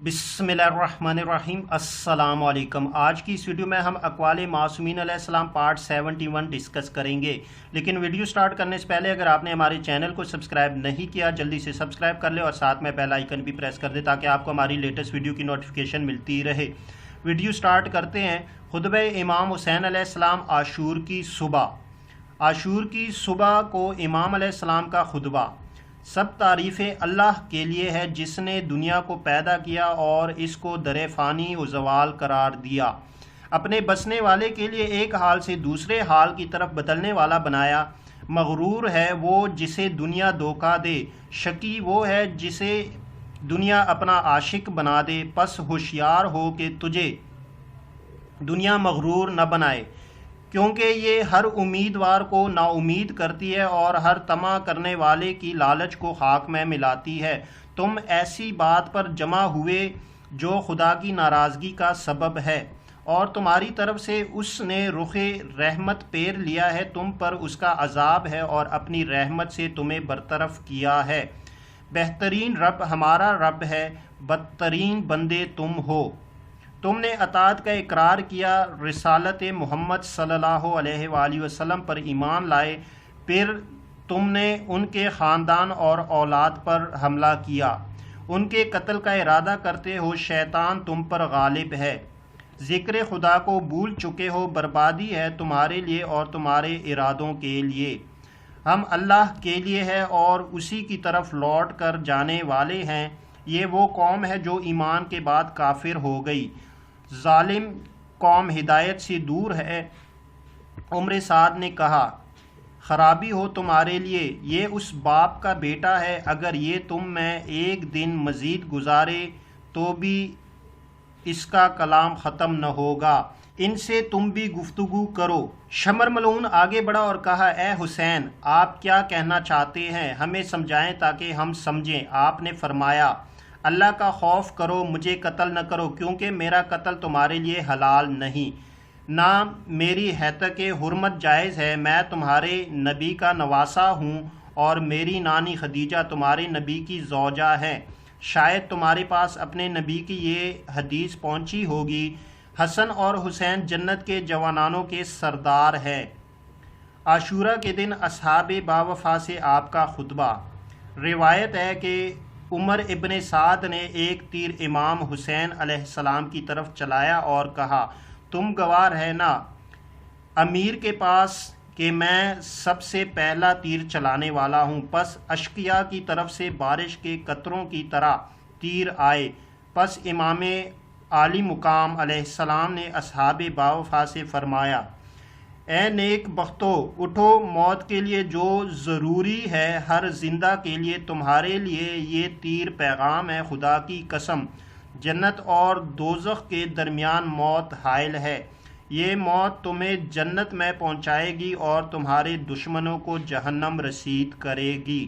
बिस्मिल्लाहिर्रहमानिर्रहीम। अस्सलाम वालेकुम। आज की इस वीडियो में हम अक़वाले मासूमीन अलैहिस्सलाम पार्ट 71 डिस्कस करेंगे। लेकिन वीडियो स्टार्ट करने से पहले अगर आपने हमारे चैनल को सब्सक्राइब नहीं किया जल्दी से सब्सक्राइब कर ले और साथ में बेल आइकन भी प्रेस कर दे ताकि आपको हमारी लेटेस्ट वीडियो की नोटिफिकेशन मिलती रहे। वीडियो स्टार्ट करते हैं। खुतबा इमाम हुसैन अलैहिस्सलाम आशूर की सुबह। आशूर की सुबह को इमाम अलैहिस्सलाम का खुतबा। सब तारीफ़ें अल्लाह के लिए है जिसने दुनिया को पैदा किया और इसको दरे फ़ानी व ज़वाल करार दिया। अपने बसने वाले के लिए एक हाल से दूसरे हाल की तरफ बदलने वाला बनाया। मगरूर है वो जिसे दुनिया धोखा दे, शकी वो है जिसे दुनिया अपना आशिक बना दे। पस होशियार हो कि तुझे दुनिया मगरूर न बनाए, क्योंकि ये हर उम्मीदवार को नाउमीद करती है और हर तमा करने वाले की लालच को खाक में मिलाती है। तुम ऐसी बात पर जमा हुए जो खुदा की नाराज़गी का सबब है और तुम्हारी तरफ से उसने रुखे रहमत पेर लिया है। तुम पर उसका अजाब है और अपनी रहमत से तुम्हें बरतरफ किया है। बेहतरीन रब हमारा रब है, बदतरीन बंदे तुम हो। तुमने अतात का इकरार किया, रिसालत मोहम्मद सल्लल्लाहु अलैहि वसल्लम पर ईमान लाए, फिर तुमने उनके ख़ानदान और औलाद पर हमला किया। उनके कत्ल का इरादा करते हो, शैतान तुम पर गालिब है। ज़िक्र खुदा को भूल चुके हो, बर्बादी है तुम्हारे लिए और तुम्हारे इरादों के लिए। हम अल्लाह के लिए है और उसी की तरफ लौट कर जाने वाले हैं। ये वो कौम है जो ईमान के बाद काफिर हो गई। जालिम कौम हिदायत से दूर है। उम्र साद ने कहा, खराबी हो तुम्हारे लिए, ये उस बाप का बेटा है। अगर ये तुम में एक दिन मज़ीद गुजारे तो भी इसका कलाम ख़त्म न होगा। इनसे तुम भी गुफ्तगू करो। शमर मलून आगे बढ़ा और कहा, ए हुसैन, आप क्या कहना चाहते हैं, हमें समझाएं ताकि हम समझें। आपने फरमाया, अल्लाह का खौफ करो, मुझे कत्ल न करो, क्योंकि मेरा कत्ल तुम्हारे लिए हलाल नहीं, ना मेरी हैतक हुर्मत जायज़ है। मैं तुम्हारे नबी का नवासा हूँ और मेरी नानी खदीजा तुम्हारे नबी की ज़ौजा है। शायद तुम्हारे पास अपने नबी की ये हदीस पहुँची होगी, हसन और हुसैन जन्नत के जवानानों के सरदार है। आशूरा के दिन असहाबे बावफा से आपका खुतबा। रिवायत है कि उमर इब्ने साद ने एक तीर इमाम हुसैन अलैहिस्सलाम की तरफ चलाया और कहा, तुम गवाह है ना अमीर के पास कि मैं सबसे पहला तीर चलाने वाला हूँ। पस अशकिया की तरफ से बारिश के कतरों की तरह तीर आए। पस इमाम आली मुकाम अलैहिस्सलाम ने असहाबे बावफा से फरमाया, ए नेक बख्तो, उठो, मौत के लिए जो ज़रूरी है हर जिंदा के लिए तुम्हारे लिए ये तीर पैगाम है। खुदा की कसम, जन्नत और दोज़ख के दरमियान मौत हायल है। ये मौत तुम्हें जन्नत में पहुंचाएगी और तुम्हारे दुश्मनों को जहन्नम रसीद करेगी।